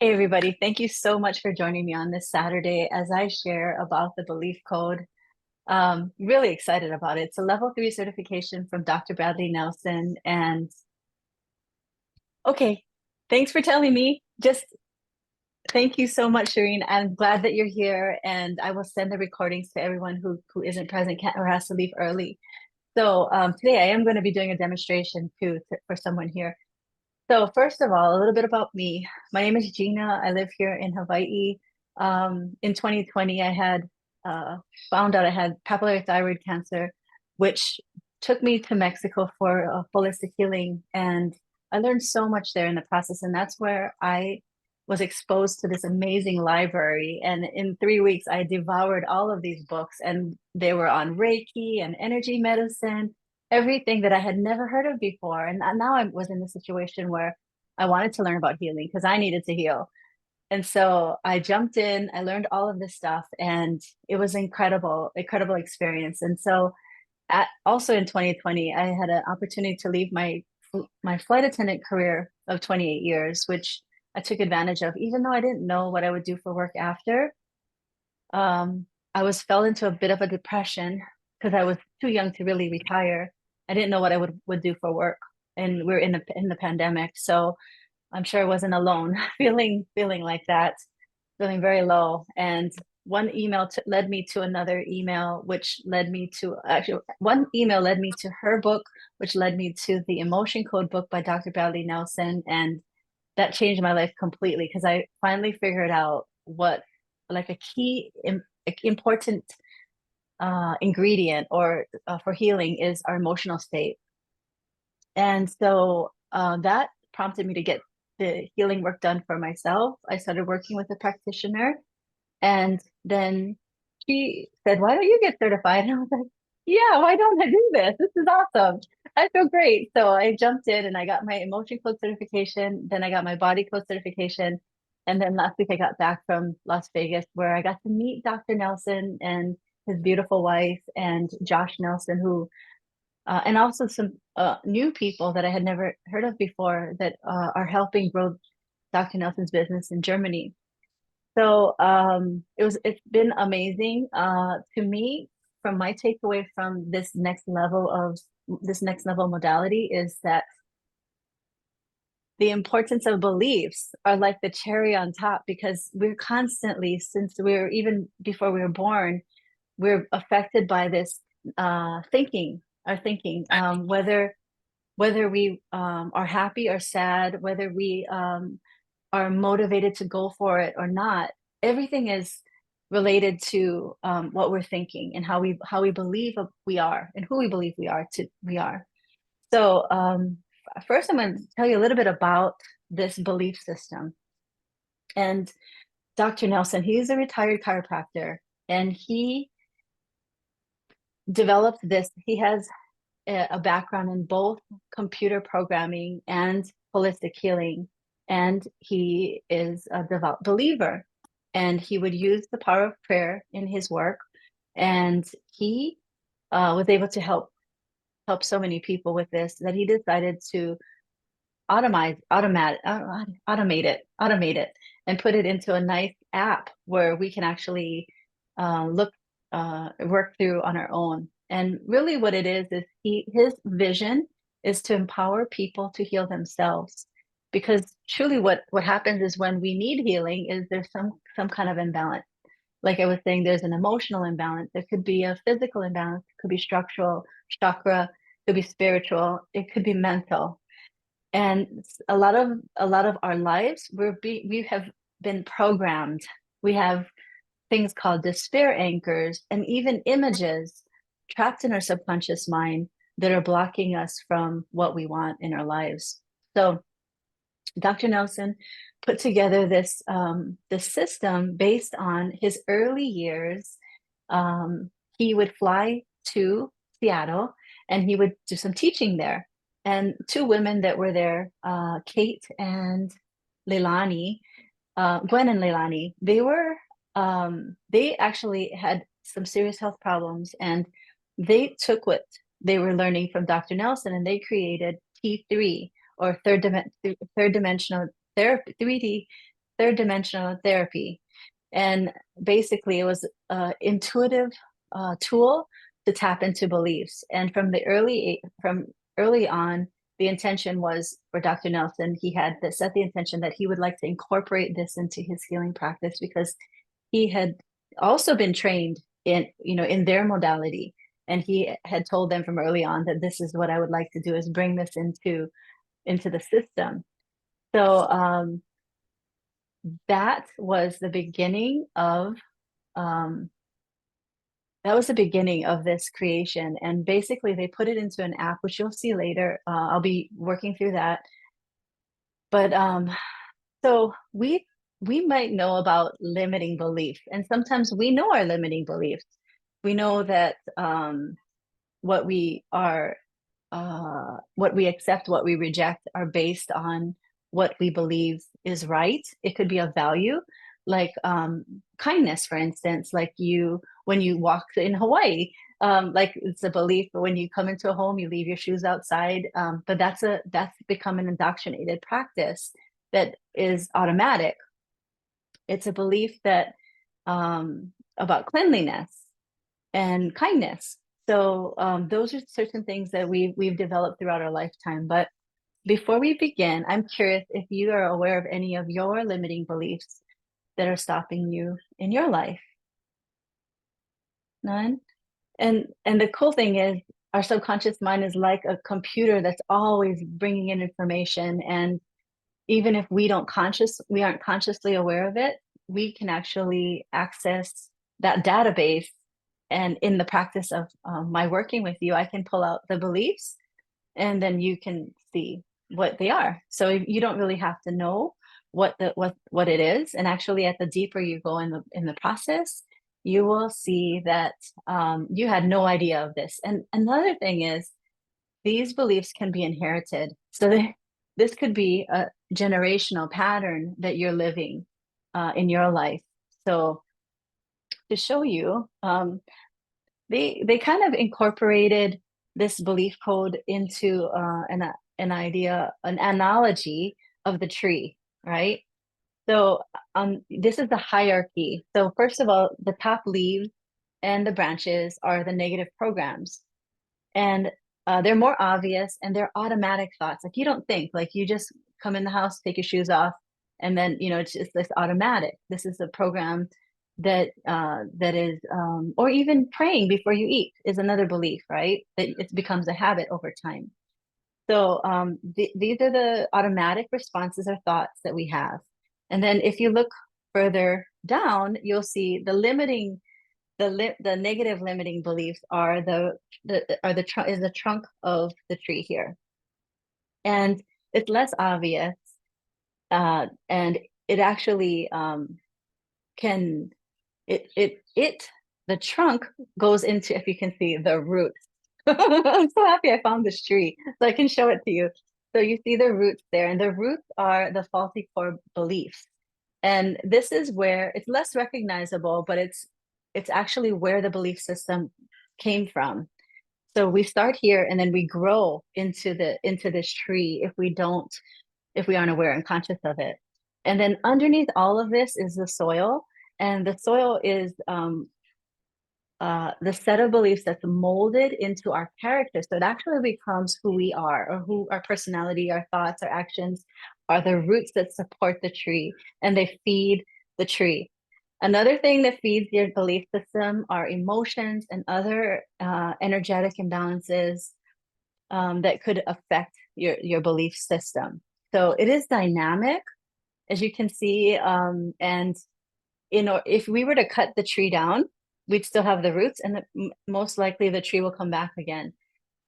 Hey, everybody. Thank you so much for joining me on this Saturday as I share about the belief code. Really excited about it. It's a level 3 certification from Dr. Bradley Nelson. And okay, thanks for telling me. Just thank you so much, Shireen. I'm glad that you're here, and I will send the recordings to everyone who isn't present or has to leave early. So today I am going to be doing a demonstration too for someone here. So first of all, a little bit about me. My name is Gina. I live here in Hawaii. In 2020, I had uh, found out I had papillary thyroid cancer, which took me to Mexico for holistic healing. And I learned so much there in the process. And that's where I was exposed to this amazing library. And in 3 weeks, I devoured all of these books, and they were on Reiki and energy medicine, everything that I had never heard of before. And now I was in the situation where I wanted to learn about healing because I needed to heal. And so I jumped in, I learned all of this stuff, and it was incredible, incredible experience. And so also in 2020, I had an opportunity to leave my flight attendant career of 28 years, which I took advantage of, even though I didn't know what I would do for work after. I was fell into a bit of a depression because I was too young to really retire. I didn't know what I would do for work, and we're in the pandemic, so I'm sure I wasn't alone feeling like that, feeling very low. And one email led me to another email, which led me to actually one email led me to her book, which led me to the Emotion Code book by Dr. Bradley Nelson, and that changed my life completely because I finally figured out what like a key important ingredient or for healing is our emotional state. And so that prompted me to get the healing work done for myself. I started working with a practitioner, and then she said, "Why don't you get certified?" And I was like, "Yeah, why don't I do this? This is awesome. I feel great." So I jumped in and I got my emotion code certification. Then I got my body code certification. And then last week I got back from Las Vegas where I got to meet Dr. Nelson and his beautiful wife and Josh Nelson, who and also some new people that I had never heard of before that are helping grow Dr. Nelson's business in Germany. So it's been amazing to me. From my takeaway from this next level modality is that the importance of beliefs are like the cherry on top, because we're constantly, since we're even before we were born, we're affected by this our thinking, whether we are happy or sad, whether we are motivated to go for it or not. Everything is related to what we're thinking and how we believe we are and who we believe we are. So first, I'm going to tell you a little bit about this belief system. And Dr. Nelson, he's a retired chiropractor, and he developed this. He has a background in both computer programming and holistic healing. And he is a devout believer. And he would use the power of prayer in his work. And he was able to help so many people with this that he decided to automate it, and put it into a nice app where we can actually look work through on our own. And really what it is his vision is to empower people to heal themselves. Because truly what happens is when we need healing is there's some kind of imbalance. Like I was saying, there's an emotional imbalance. There could be a physical imbalance, it could be structural, chakra, it could be spiritual, it could be mental. And a lot of our lives we have been programmed. We have things called despair anchors and even images trapped in our subconscious mind that are blocking us from what we want in our lives. So Dr. Nelson put together this system based on his early years. He would fly to Seattle and he would do some teaching there. And two women that were there, Kate and Leilani, Gwen and Leilani, they actually had some serious health problems, and they took what they were learning from Dr. Nelson and they created T3, or third dimensional therapy, 3D third dimensional therapy. And basically, it was an intuitive tool to tap into beliefs. And from early on, the intention was for Dr. Nelson. He had set the intention that he would like to incorporate this into his healing practice because he had also been trained in their modality, and he had told them from early on that this is what I would like to do, is bring this into the system. So that was the beginning of um, this creation. And basically, they put it into an app, which you'll see later. I'll be working through that. But so we might know about limiting belief, and sometimes we know our limiting beliefs. We know that what we are what we accept, what we reject are based on what we believe is right. It could be a value, like kindness, for instance, like when you walk in Hawaii, like it's a belief that when you come into a home, you leave your shoes outside. But that's become an indoctrinated practice that is automatic. It's a belief that about cleanliness and kindness. So those are certain things that we've developed throughout our lifetime. But before we begin, I'm curious if you are aware of any of your limiting beliefs that are stopping you in your life. None? And the cool thing is our subconscious mind is like a computer that's always bringing in information. And even if we aren't consciously aware of it, we can actually access that database. And in the practice of my working with you, I can pull out the beliefs, and then you can see what they are. So you don't really have to know what it is. And actually, at the deeper you go in the process, you will see that you had no idea of this. And another thing is, these beliefs can be inherited. So this could be a generational pattern that you're living in your life. So to show you, they kind of incorporated this belief code into an idea, an analogy of the tree, right? So this is the hierarchy. So first of all, the top leaves and the branches are the negative programs, and they're more obvious and they're automatic thoughts. Like you don't think, like you just come in the house, take your shoes off, and then it's just this automatic. This is a program that is, or even praying before you eat is another belief, right? That it becomes a habit over time. So these are the automatic responses or thoughts that we have. And then if you look further down, you'll see the negative limiting beliefs are the trunk of the tree here, and it's less obvious, and it actually can the trunk goes into, if you can see, the roots. I'm so happy I found this tree so I can show it to you. So you see the roots there, and the roots are the faulty core beliefs. And this is where it's less recognizable, but it's actually where the belief system came from. So we start here and then we grow into this tree if we aren't aware and conscious of it. And then underneath all of this is the soil, and the soil is the set of beliefs that's molded into our character. So it actually becomes who we are, or who our personality, our thoughts, our actions are the roots that support the tree, and they feed the tree. Another thing that feeds your belief system are emotions and other energetic imbalances that could affect your belief system. So it is dynamic, as you can see, and if we were to cut the tree down, we'd still have the roots, and most likely the tree will come back again.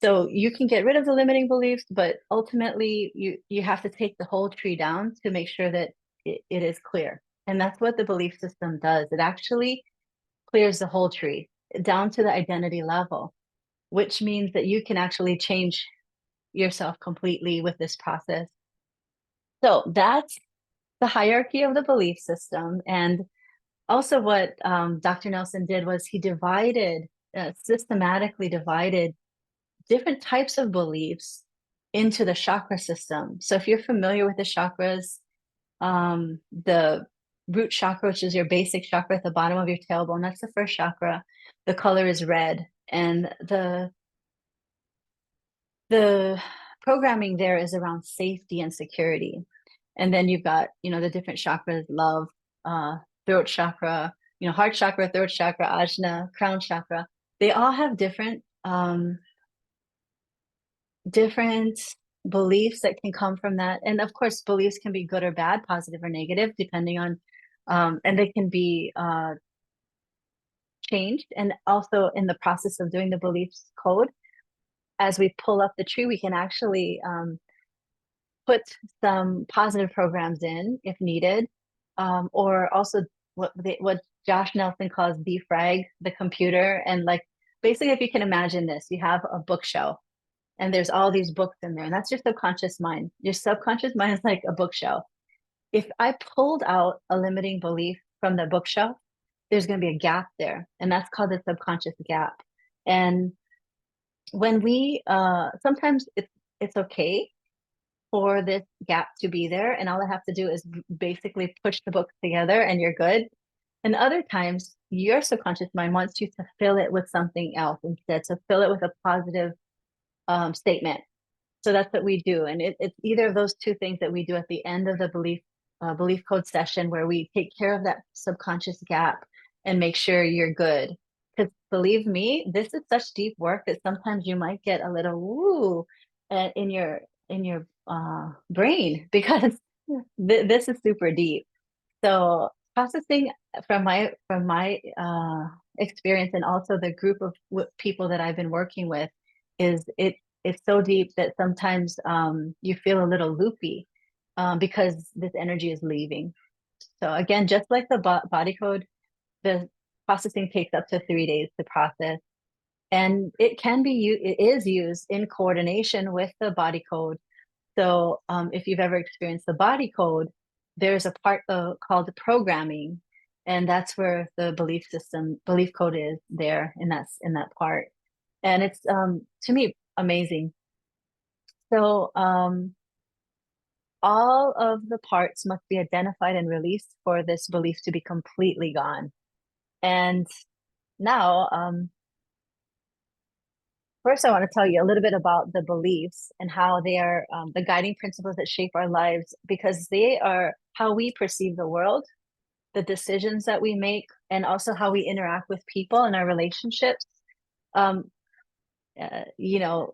So you can get rid of the limiting beliefs, but ultimately you have to take the whole tree down to make sure that it is clear. And that's what the belief system does. It actually clears the whole tree down to the identity level, which means that you can actually change yourself completely with this process. So that's the hierarchy of the belief system. And also what Dr. Nelson did was he systematically divided different types of beliefs into the chakra system. So if you're familiar with the chakras, The root chakra, which is your basic chakra at the bottom of your tailbone, that's the first chakra. The color is red, and the programming there is around safety and security. And then you've got, the different chakras, love, throat chakra, heart chakra, throat chakra, ajna, crown chakra. They all have different beliefs that can come from that. And of course, beliefs can be good or bad, positive or negative, depending on, and they can be changed. And also in the process of doing the beliefs code, as we pull up the tree, we can actually put some positive programs in if needed, or also what Josh Nelson calls defrag the computer. And like basically, if you can imagine this, you have a bookshelf and there's all these books in there, and that's your subconscious mind. Your subconscious mind is like a bookshelf. If I pulled out a limiting belief from the bookshelf, there's going to be a gap there, and that's called the subconscious gap. And when we sometimes it's okay for this gap to be there, and all I have to do is basically push the books together and you're good. And other times your subconscious mind wants you to fill it with something else instead, to fill it with a positive statement. So that's what we do, and it's either of those two things that we do at the end of the belief code session, where we take care of that subconscious gap and make sure you're good. Because believe me, this is such deep work that sometimes you might get a little woo in your brain because this is super deep. So processing from my experience, and also the group of people that I've been working with, is it's so deep that sometimes you feel a little loopy because this energy is leaving. So again, just like the body code, the processing takes up to 3 days to process, and it is used in coordination with the body code. So if you've ever experienced the body code, there's a part called programming, and that's where the belief code is there, and that's in that part. And it's to me amazing. So all of the parts must be identified and released for this belief to be completely gone. And now, first, I want to tell you a little bit about the beliefs and how they are the guiding principles that shape our lives, because they are how we perceive the world, the decisions that we make, and also how we interact with people in our relationships. Um, you know,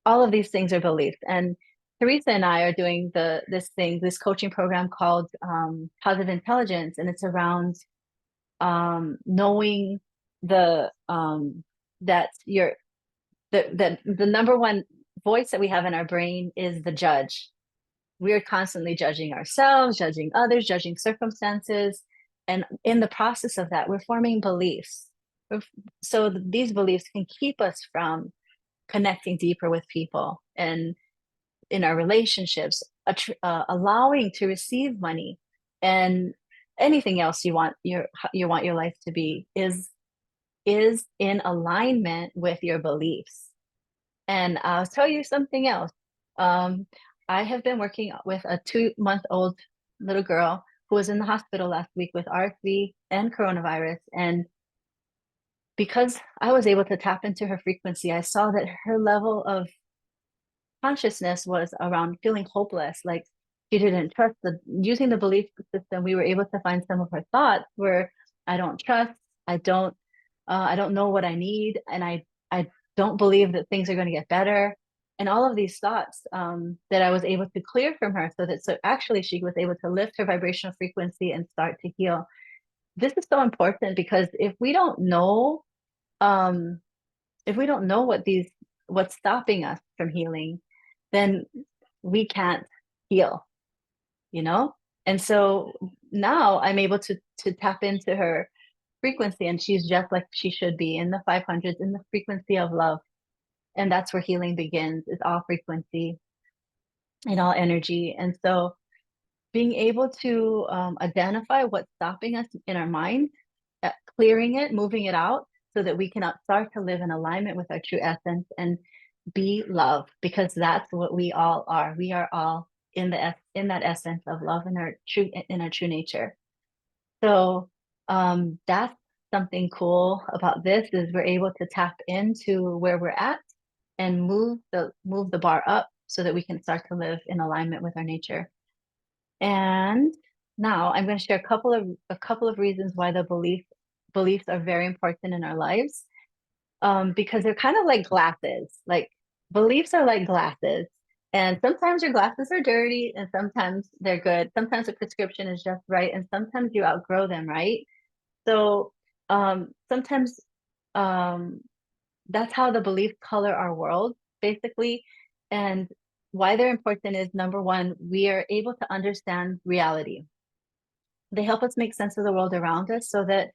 all of these things are beliefs. And Teresa and I are doing this coaching program called Positive Intelligence, and it's around knowing the that you're the number one voice that we have in our brain is the judge. We're constantly judging ourselves, judging others, judging circumstances. And in the process of that, we're forming beliefs. So these beliefs can keep us from connecting deeper with people and in our relationships, allowing to receive money and anything else you want your life to be is in alignment with your beliefs. And I'll tell you something else. Um, I have been working with a 2-month-old little girl who was in the hospital last week with RSV and coronavirus. And because I was able to tap into her frequency, I saw that her level of consciousness was around feeling hopeless, like she didn't trust using the belief system. We were able to find some of her thoughts where I don't trust, I don't know what I need, and I don't believe that things are going to get better. And all of these thoughts that I was able to clear from her, so actually she was able to lift her vibrational frequency and start to heal. This is so important because um, if we don't know what's stopping us from healing, then we can't heal, you know? And so now I'm able to tap into her frequency, and she's just like she should be in the 500s, in the frequency of love. And that's where healing begins. It's all frequency and all energy. And so being able to identify what's stopping us in our mind, clearing it, moving it out, so that we can start to live in alignment with our true essence and be love, because that's what we all are. We are all in that essence of love in our true nature. So that's something cool about this is we're able to tap into where we're at and move the bar up so that we can start to live in alignment with our nature. And now I'm going to share a couple of reasons why the beliefs are very important in our lives. Because they're kind of like glasses. Like beliefs are like glasses. And sometimes your glasses are dirty and sometimes they're good. Sometimes the prescription is just right and sometimes you outgrow them, right? So sometimes um, that's how the beliefs color our world, basically. And why they're important is number one, we are able to understand reality. They help us make sense of the world around us so that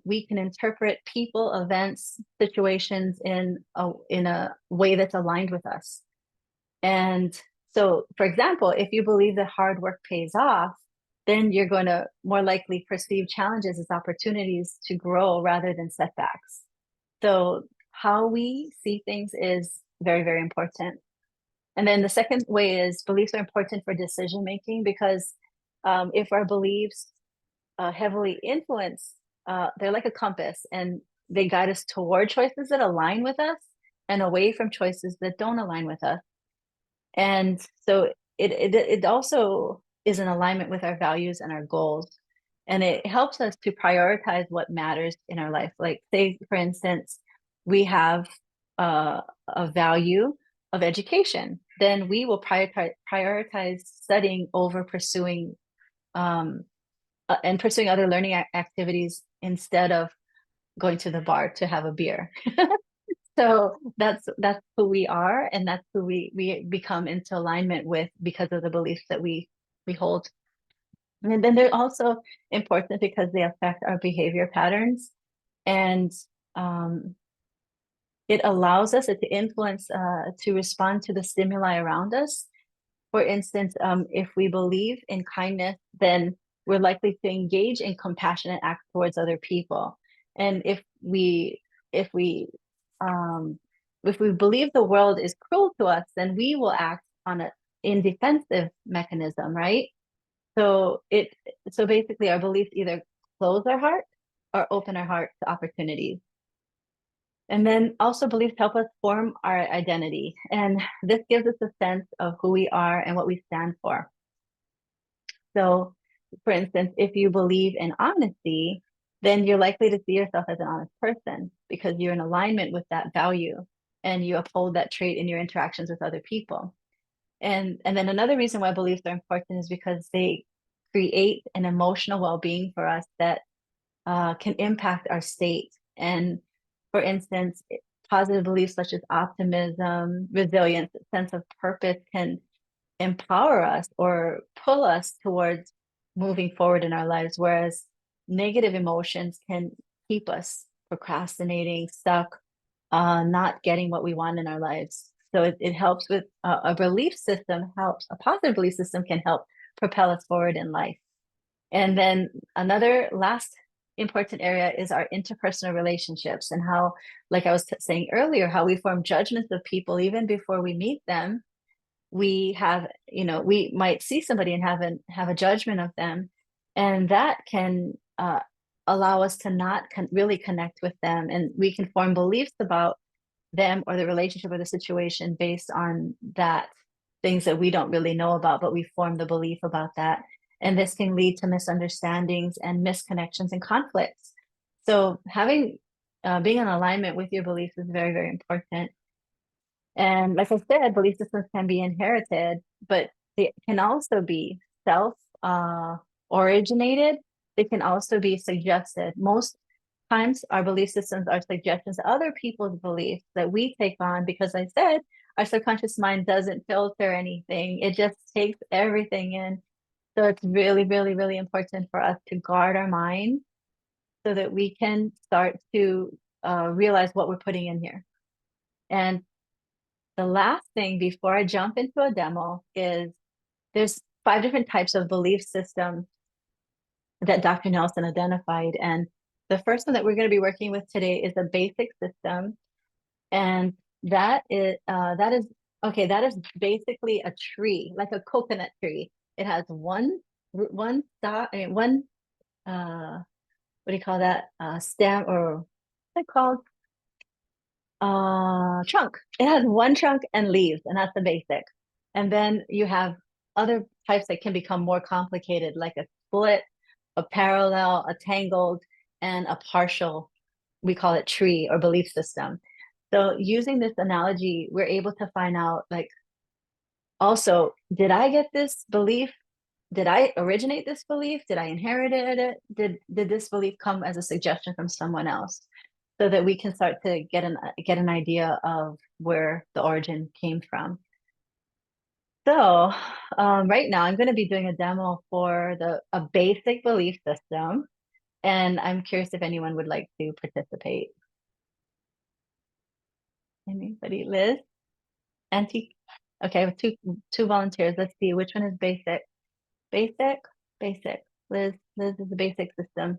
we can interpret people, events, situations in a way that's aligned with us. And so, for example, if you believe that hard work pays off, then you're going to more likely perceive challenges as opportunities to grow rather than setbacks. So, how we see things is very, very important. And then the second way is beliefs are important for decision making because if our beliefs heavily influence, they're like a compass and they guide us toward choices that align with us and away from choices that don't align with us. And so it also is in alignment with our values and our goals. And it helps us to prioritize what matters in our life. Like, say, for instance, we have a value of education, then we will prioritize studying over pursuing um, and pursuing other learning activities instead of going to the bar to have a beer. So that's who we are, and that's who we become into alignment with because of the beliefs that we hold. And then they're also important because they affect our behavior patterns, and um, it allows us to influence to respond to the stimuli around us. For instance, if we believe in kindness, then we're likely to engage in compassionate acts towards other people. And if we um, if we believe the world is cruel to us, then we will act on a in defensive mechanism, right? So so basically our beliefs either close our heart or open our heart to opportunities. And then also beliefs help us form our identity. And this gives us a sense of who we are and what we stand for. So, for instance, if you believe in honesty, then you're likely to see yourself as an honest person because you're in alignment with that value and you uphold that trait in your interactions with other people. And then another reason why beliefs are important is because they create an emotional well-being for us that can impact our state. And for instance, positive beliefs such as optimism, resilience, sense of purpose can empower us or pull us towards moving forward in our lives, whereas negative emotions can keep us procrastinating, stuck, not getting what we want in our lives. So it helps with a belief system helps, a positive belief system can help propel us forward in life. And then another last important area is our interpersonal relationships and how, like I was saying earlier, how we form judgments of people even before we meet them. We have, we might see somebody and have a judgment of them, and that can allow us to not really connect with them, and we can form beliefs about them or the relationship or the situation based on that things that we don't really know about, but we form the belief about that. And this can lead to misunderstandings and misconnections and conflicts. So having being in alignment with your beliefs is very, very important. And like I said, belief systems can be inherited, but they can also be self originated. They can also be suggested. Most times, our belief systems are suggestions to other people's beliefs that we take on because I said our subconscious mind doesn't filter anything, it just takes everything in. So it's really, really, really important for us to guard our mind so that we can start to realize what we're putting in here. And the last thing before I jump into a demo is there's 5 different types of belief systems that Dr. Nelson identified. And the first one that we're going to be working with today is a basic system. And that is Okay, that is basically a tree, like a coconut tree. It has one stalk, I mean, one what do you call that? Stem or what's it called? Trunk. It has one trunk and leaves, and that's the basic. And then you have other types that can become more complicated, like a split, a parallel, a tangled, and a partial. We call it tree or belief system. So using this analogy, we're able to find out like also, did I get this belief? Did I originate this belief? Did I inherit it? Did this belief come as a suggestion from someone else? So that we can start to get an idea of where the origin came from. So right now I'm going to be doing a demo for the a basic belief system, and I'm curious if anyone would like to participate. Anybody? Liz? Auntie? Okay, I have two volunteers. Let's see which one is basic. Basic, basic. Liz is the basic system.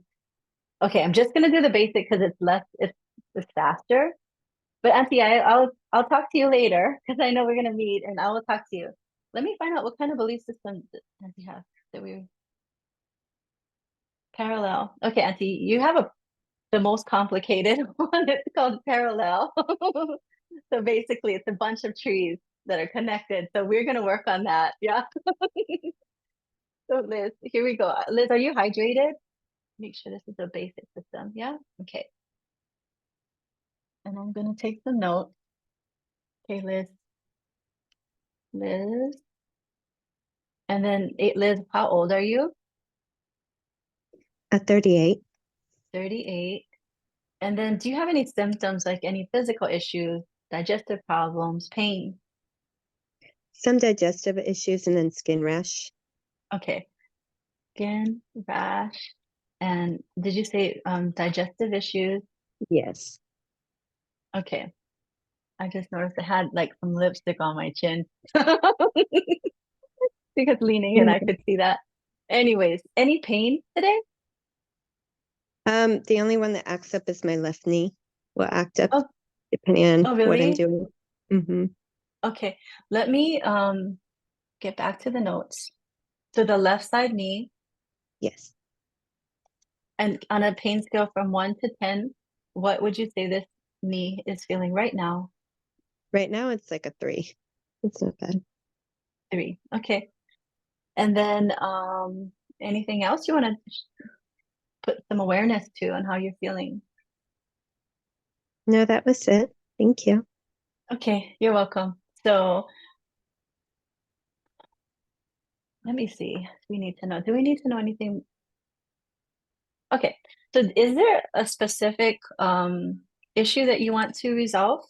Okay, I'm just gonna do the basic because it's faster. But Auntie, I'll talk to you later because I know we're gonna meet and I will talk to you. Let me find out what kind of belief system Auntie has that we parallel. Okay, Auntie, you have the most complicated one. It's called parallel. So basically, it's a bunch of trees that are connected. So we're gonna work on that. Yeah. So Liz, here we go. Liz, are you hydrated? Make sure this is a basic system. Yeah. Okay. And I'm gonna take some notes. Okay, Liz. And then Liz, how old are you? At 38. 38. And then do you have any symptoms like any physical issues, digestive problems, pain? Some digestive issues and then skin rash. Okay. Skin, rash, and did you say digestive issues? Yes. Okay. I just noticed I had like some lipstick on my chin because leaning in, I could see that. Anyways, any pain today? The only one that acts up is my left knee. Will act up Oh, depending on oh, what I'm really? doing. Mm-hmm. Okay. Let me get back to the notes. So the left side knee, Yes. and on a pain scale from 1 to 10, what would you say this knee is feeling right now? Right now it's like a 3. It's not bad. 3. Okay. And then anything else you want to put some awareness to on how you're feeling? No, that was it. Thank you. Okay, you're welcome. So let me see. We need to know. Do we need to know anything? Okay. So is there a specific issue that you want to resolve?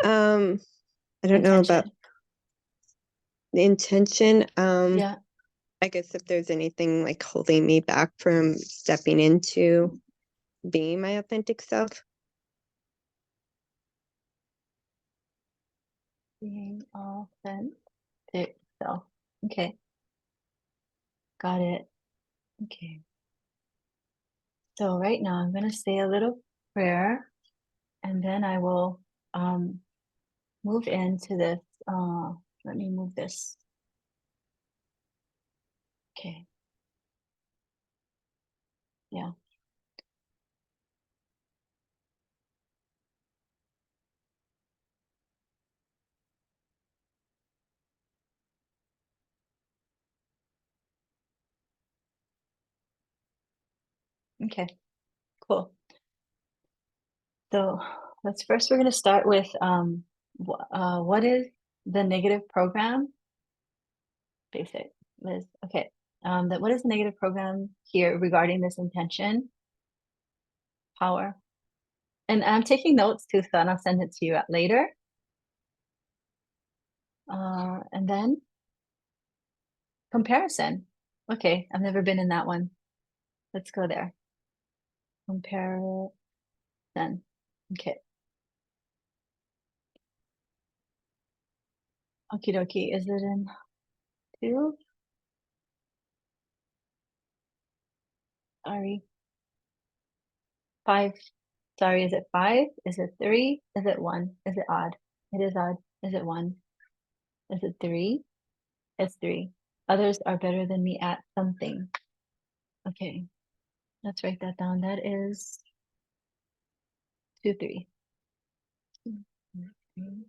I don't know about Intention. the intention. Yeah. I guess if there's anything like holding me back from stepping into being my authentic self. Being authentic self. Okay. Got it. Okay. So right now I'm going to say a little prayer and then I will um, move into this. Let me move this. Okay. Yeah. Okay. Cool. So let's first, we're going to start with what is the negative program? Basic, Liz. Okay. What is the negative program here regarding this intention? Power. And I'm taking notes too, so I'll send it to you later. And then comparison. Okay, I've never been in that one. Let's go there. Comparison. Okay. Okie dokie. Is it in 2? Sorry. 5. Sorry, is it 5? Is it 3? Is it 1? Is it odd? It is odd. Is it one? Is it three? It's three. Others are better than me at something. Okay, let's write that down. That is 2, 3. 2, 3.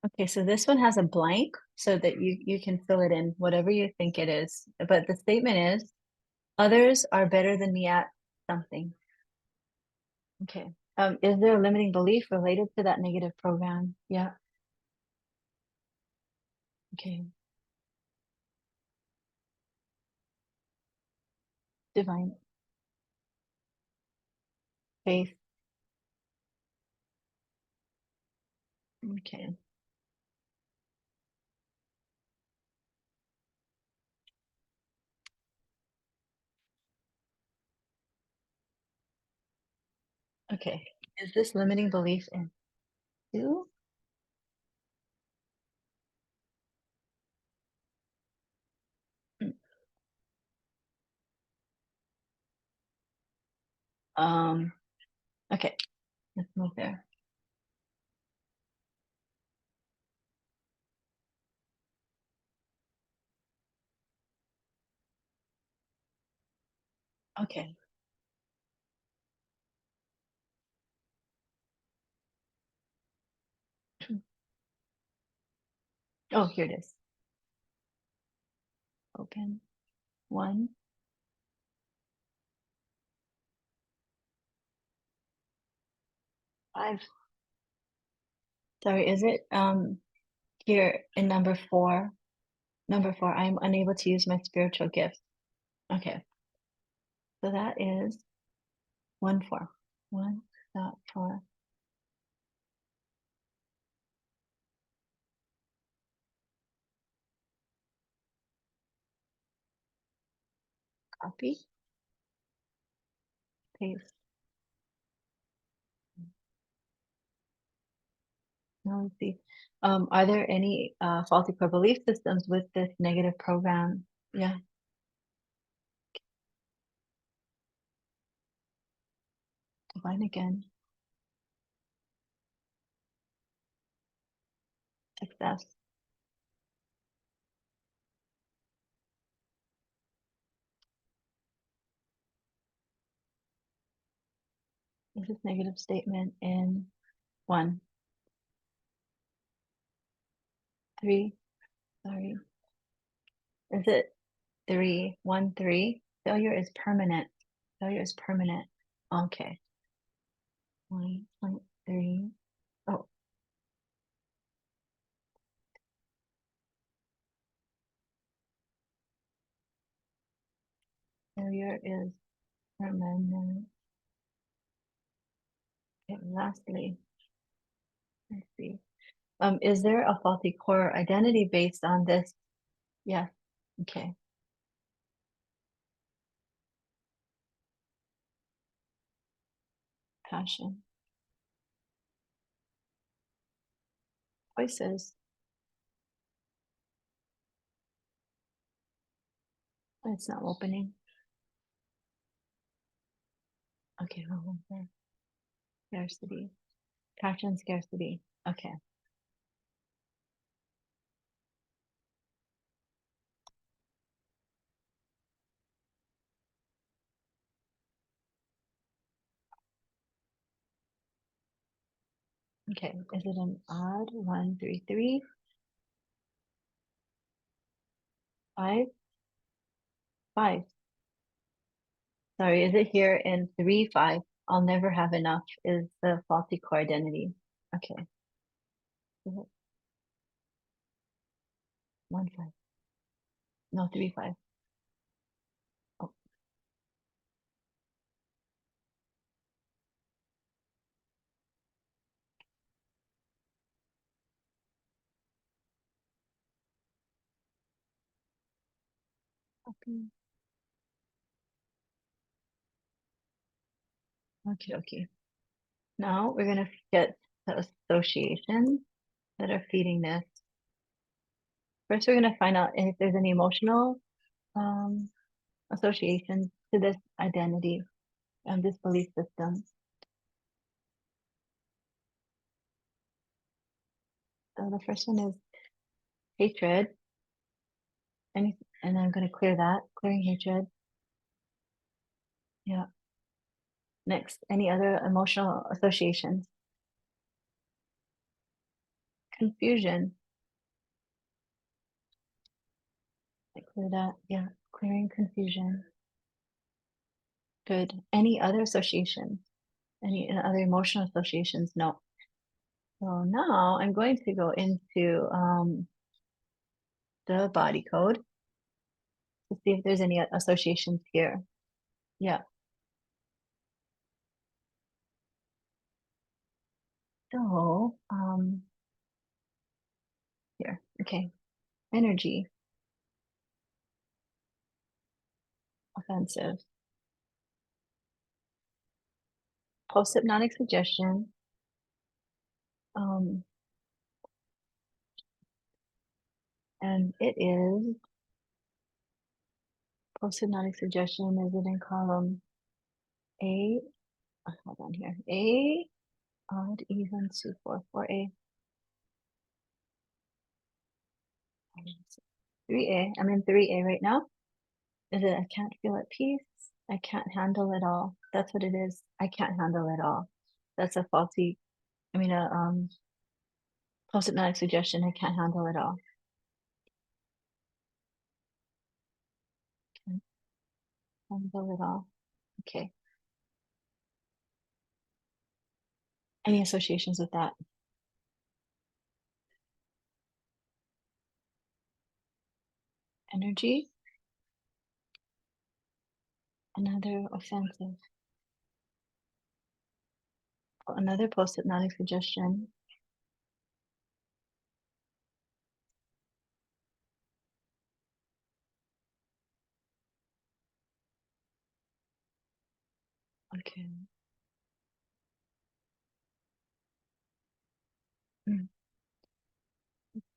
Okay, so this one has a blank so that you can fill it in, whatever you think it is. But the statement is, others are better than me at something. Okay. Is there a limiting belief related to that negative program? Yeah. Okay. Divine faith. Okay. Okay. Is this limiting belief in you? Mm, Um, okay, let's move there. Okay. Oh, here it is. Open. 1. Five. Sorry, is it here in number 4? Number 4, I'm unable to use my spiritual gift. Okay. So that is 1, 4. 1.4. Copy, paste. Now let's see. Are there any faulty core belief systems with this negative program? Yeah. Define again. Success. Is this negative statement in 1, 3? Sorry. Is it 3, 1, 3? Failure is permanent. Failure is permanent. Okay. 1.3. Oh, failure is permanent. Okay, lastly, let's see. Is there a faulty core identity based on this? Yeah. Okay. Passion. Choices. It's not opening. Okay, hold on there. Scarcity. Passion, scarcity. Okay. Okay. Is it an odd 1, 3, 3, 5, 5? Sorry, is it here in 3, 5? I'll never have enough is the faulty core identity. Okay. Is it 1, 5? No, 3, 5. Oh, okay. Okay, okay. Now we're gonna get the associations that are feeding this. First, we're gonna find out if there's any emotional associations to this identity and this belief system. So the first one is hatred. Any, and I'm going to clear that, clearing hatred. Yeah. Next, any other emotional associations? Confusion. I clear that. Yeah. Clearing confusion. Good. Any other associations? Any other emotional associations? No. So now I'm going to go into the body code to see if there's any associations here. Yeah. So, here. Okay. Energy. Offensive. Post-hypnotic suggestion. Um, and it is post-hypnotic suggestion. Is it in column A? Hold on here. A, odd, even, 244A. 3A. I'm in 3A right now. Is it I can't feel at peace? I can't handle it all. That's what it is. I can't handle it all. That's a faulty, post-hypnotic suggestion. I can't handle it all. Can't handle it all. Okay. Any associations with that? Energy. Another offensive. Another post-hypnotic suggestion. Okay. Hmm.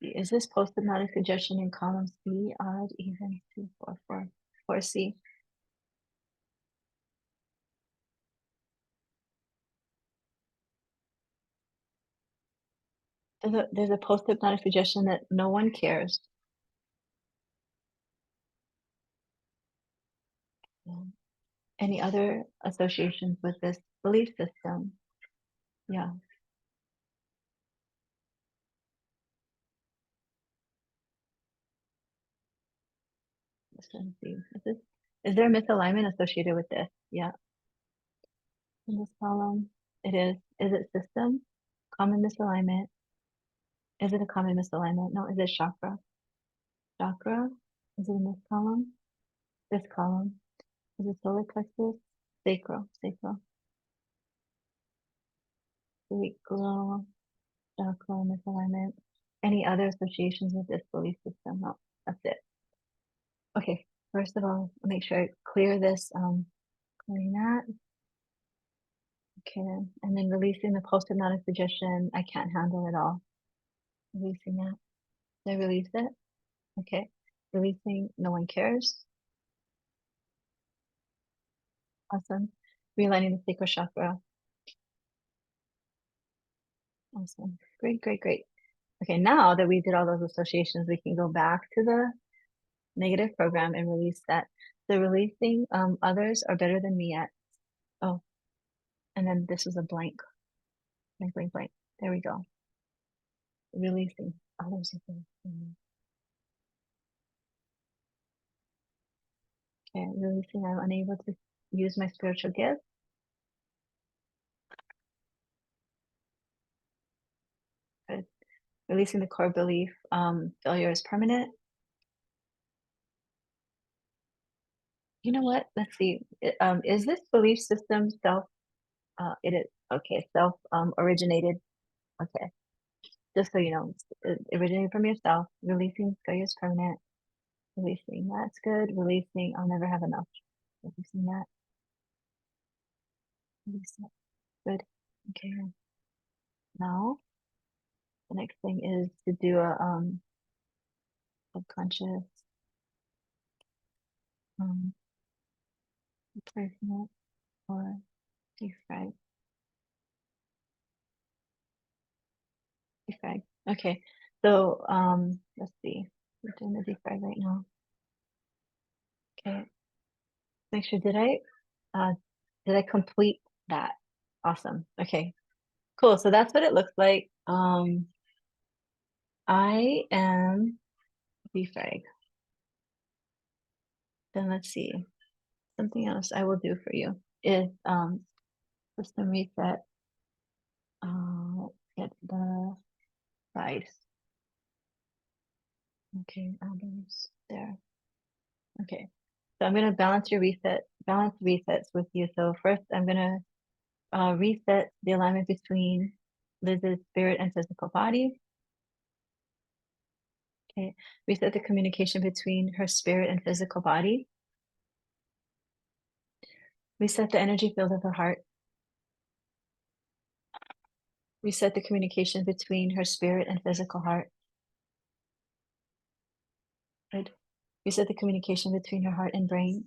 Is this post-hypnotic suggestion in column C, odd, even, 244, 4C? There's a post-hypnotic suggestion that no one cares. Any other associations with this belief system? Yeah. Let's see. Is there a misalignment associated with this? Yeah. In this column, it is. Is it system? Common misalignment? Is it a common misalignment? No. Is it chakra? Chakra? Is it in this column? This column? Is it solar plexus? Sacral. Sacral. Sacral. Chakra misalignment. Any other associations with this belief system? No. That's it. Okay. First of all, make sure I clear this. Clearing that. Okay, and then releasing the post-hypnotic suggestion, I can't handle it all. Releasing that. Did I release it? Okay. Releasing, no one cares. Awesome. Realigning the sacral chakra. Awesome. Great, great, great. Okay, now that we did all those associations, we can go back to the negative program and release that. So releasing others are better than me at, oh, and then this was a blank, blank, blank, blank. There we go. Releasing others are better than me. Okay, releasing, I'm unable to use my spiritual gift. Good. Releasing the core belief, failure is permanent. You know what? Let's see. Is this belief system it is, okay, originated. Okay. Just so you know, it originated from yourself. Releasing failure is permanent. Releasing, that's good. Releasing, I'll never have enough. Releasing that. Releasing that. Good. Okay. Now, the next thing is to do a subconscious replacement or defrag. defrag. Okay. So let's see. We're doing the defrag right now. Okay. Make sure did I complete that? Awesome. Okay. Cool. So that's what it looks like. I am defrag. Then let's see. Something else I will do for you is system reset. Let's get the size. Okay, albums there. Okay. So I'm gonna balance resets with you. So first I'm gonna reset the alignment between Liz's spirit and physical body. Okay. Reset the communication between her spirit and physical body. Reset the energy field of her heart. Reset the communication between her spirit and physical heart. Good. Reset the communication between her heart and brain.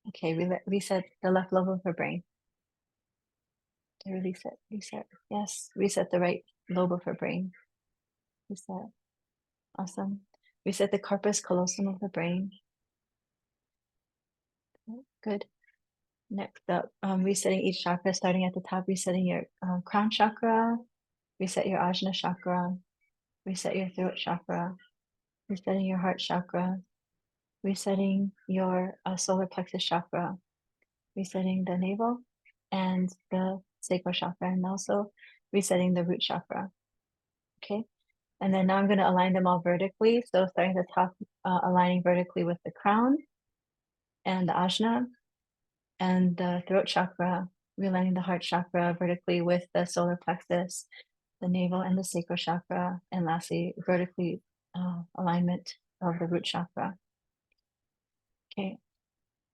Okay, reset the left lobe of her brain. Release it, reset. Yes, reset the right lobe of her brain. Reset. Awesome. Reset the corpus callosum of the brain. Good. Next up, resetting each chakra, starting at the top, resetting your crown chakra, reset your ajna chakra, reset your throat chakra, resetting your heart chakra, resetting your solar plexus chakra, resetting the navel and the sacral chakra, and also resetting the root chakra. Okay. And then now I'm going to align them all vertically. So starting at the top, aligning vertically with the crown and the ajna and the throat chakra, realigning the heart chakra vertically with the solar plexus, the navel and the sacral chakra, and lastly, vertically alignment of the root chakra. Okay,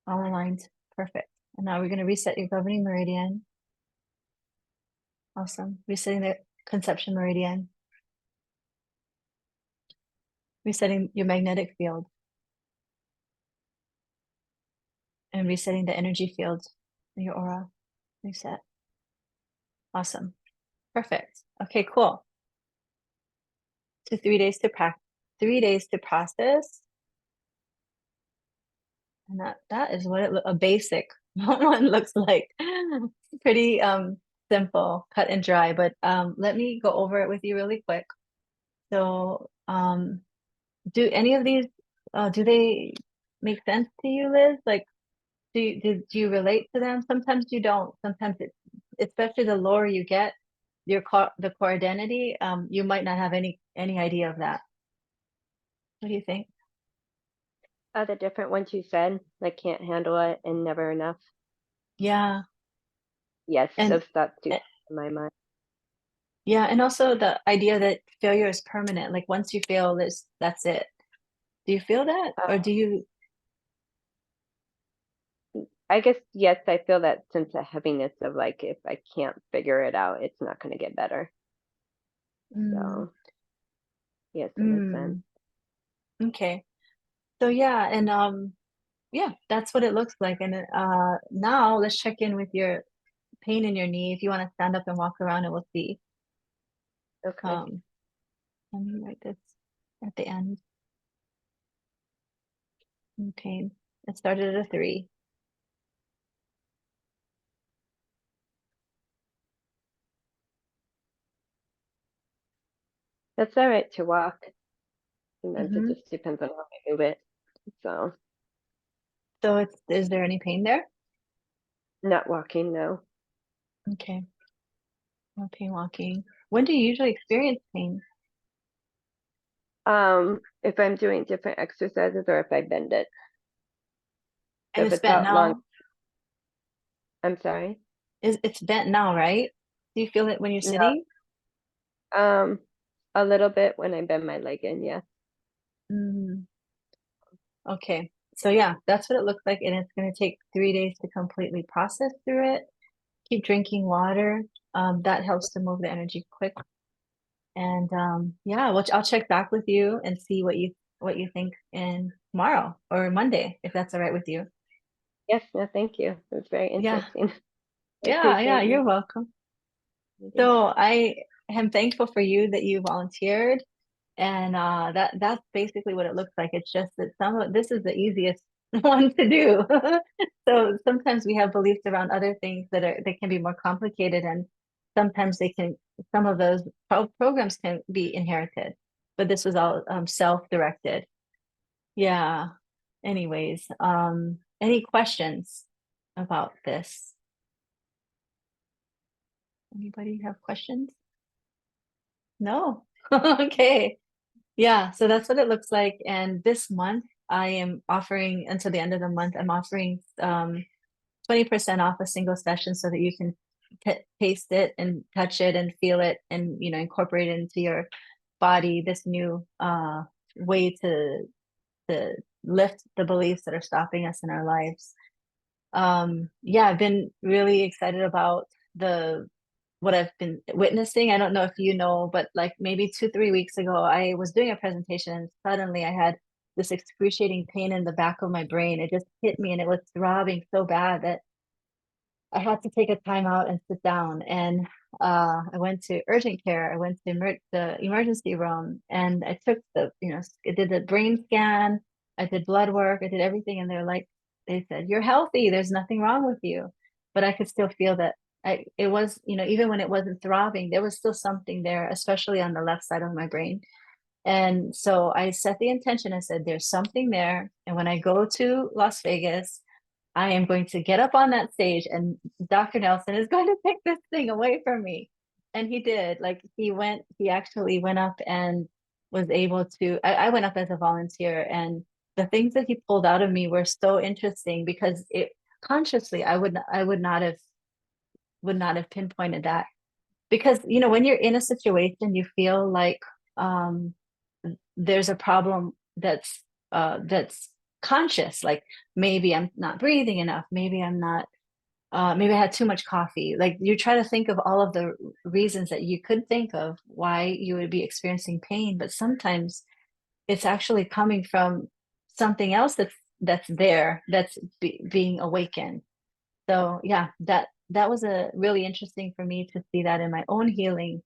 all aligned, perfect. And now we're going to reset your governing meridian. Awesome. Resetting the conception meridian. Resetting your magnetic field. And resetting the energy field in your aura. Reset. Awesome. Perfect. Okay, cool. So 3 days to practice, 3 days to process. And that is what a basic one looks like. Pretty simple, cut and dry, but let me go over it with you really quick. So do any of these do they make sense to you, Liz? Like do you relate to them? Sometimes you don't. Sometimes especially the lower you get the core identity, you might not have any idea of that. What do you think? The different ones you said, like can't handle it and never enough. Yeah. Yes, And those thoughts do eh, in my mind. yeah, and also the idea that failure is permanent. Like once you fail, that's it. Do you feel that? Or do you I guess yes, I feel that sense of heaviness of like if I can't figure it out, it's not going to get better. mm, So yes, in a sense. mm, okay. So yeah, and yeah, that's what it looks like. And now let's check in with your pain in your knee. If you want to stand up and walk around and we'll see. Okay. Um, let me write this at the end. Pain. It started at a 3. That's all right to walk. Sometimes it Mm-hmm. just depends on how I move it. So So is there any pain there? not walking, no. Okay. No pain walking. When do you usually experience pain? If I'm doing different exercises or if I bend it. So And if it's it's bent out long, now. I'm sorry. It's bent now, right? Do you feel it when you're No. sitting? A little bit when I bend my leg in, yeah. Mm, okay. So yeah, that's what it looks like, and it's going to take 3 days to completely process through it. Keep drinking water. That helps to move the energy quick. And yeah, well, I'll check back with you and see what you think in tomorrow or Monday, if that's all right with you. Yes, no, thank you. It was very Yeah, interesting. I Yeah, appreciate yeah, you. you're welcome. Thank So I am thankful for you that you volunteered. And that's basically what it looks like. It's just that some of this is the easiest one to do. So sometimes we have beliefs around other things that can be more complicated, and sometimes some of those programs can be inherited. But this was all self-directed. Yeah. Anyways, any questions about this? Anybody have questions? No. Okay. Yeah, so that's what it looks like. And this month, I am offering until the end of the month, I'm offering 20% off a single session so that you can taste it and touch it and feel it and incorporate it into your body, this new way to lift the beliefs that are stopping us in our lives. Yeah, I've been really excited about the what I've been witnessing. I don't know if you know, but like maybe 2, 3 weeks ago, I was doing a presentation and suddenly I had this excruciating pain in the back of my brain. It just hit me and it was throbbing so bad that I had to take a time out and sit down. And I went to urgent care. I went to the emergency room and I took I did the brain scan. I did blood work. I did everything. And they said, you're healthy. There's nothing wrong with you. But I could still feel that it was, even when it wasn't throbbing, there was still something there, especially on the left side of my brain. And so I set the intention. I said, there's something there. And when I go to Las Vegas, I am going to get up on that stage and Dr. Nelson is going to take this thing away from me. And he did. Like he actually went up and was able to, I went up as a volunteer, and the things that he pulled out of me were so interesting because it consciously I would not have pinpointed that. Because when you're in a situation you feel like um there's a problem that's conscious, like maybe I'm not breathing enough, maybe I'm not maybe I had too much coffee. Like you try to think of all of the reasons that you could think of why you would be experiencing pain, but sometimes it's actually coming from something else that's there, that's being awakened. So yeah, that was a really interesting for me to see that in my own healing,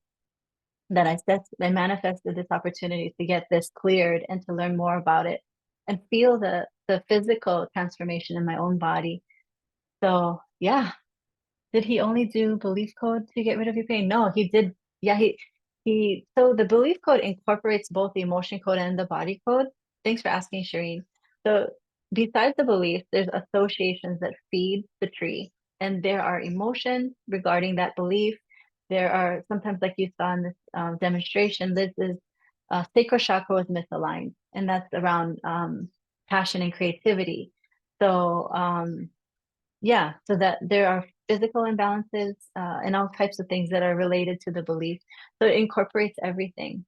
that I manifested this opportunity to get this cleared and to learn more about it and feel the physical transformation in my own body. So yeah, did he only do belief code to get rid of your pain? No, he did. Yeah, so the belief code incorporates both the emotion code and the body code. Thanks for asking, Shireen. So besides the belief, there's associations that feed the tree. And there are emotions regarding that belief. There are sometimes, like you saw in this demonstration, Liz's sacral chakra was misaligned, and that's around passion and creativity. So yeah, so that there are physical imbalances and all types of things that are related to the belief. So it incorporates everything.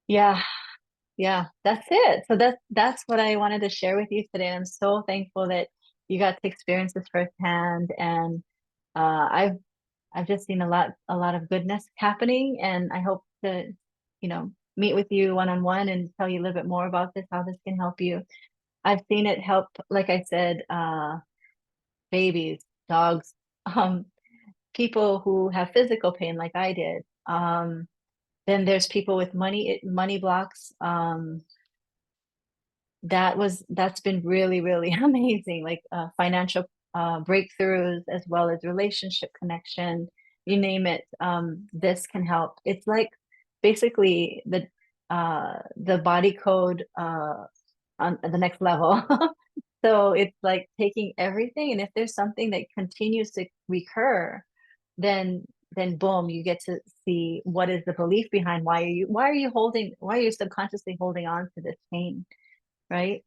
Yeah, yeah, that's it. So that's what I wanted to share with you today. I'm so thankful that you got to experience this firsthand, and I've just seen a lot of goodness happening, and I hope to, meet with you one on one and tell you a little bit more about this, how this can help you. I've seen it help, like I said, babies, dogs, um, people who have physical pain like I did. Then there's people with money blocks. That's been really, really amazing, like financial breakthroughs as well as relationship connection. You name it, this can help. It's like basically the body code on the next level. So it's like taking everything, and if there's something that continues to recur, then boom, you get to see what is the belief behind why are you subconsciously holding on to this pain, right?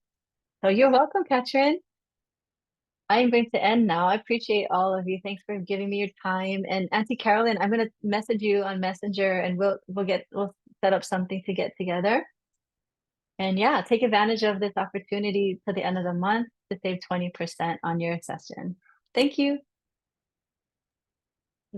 So you're welcome, Katrin. I am going to end now. I appreciate all of you. Thanks for giving me your time. And Auntie Carolyn, I'm going to message you on Messenger, and we'll set up something to get together. And yeah, take advantage of this opportunity to the end of the month to save 20% on your session. Thank you.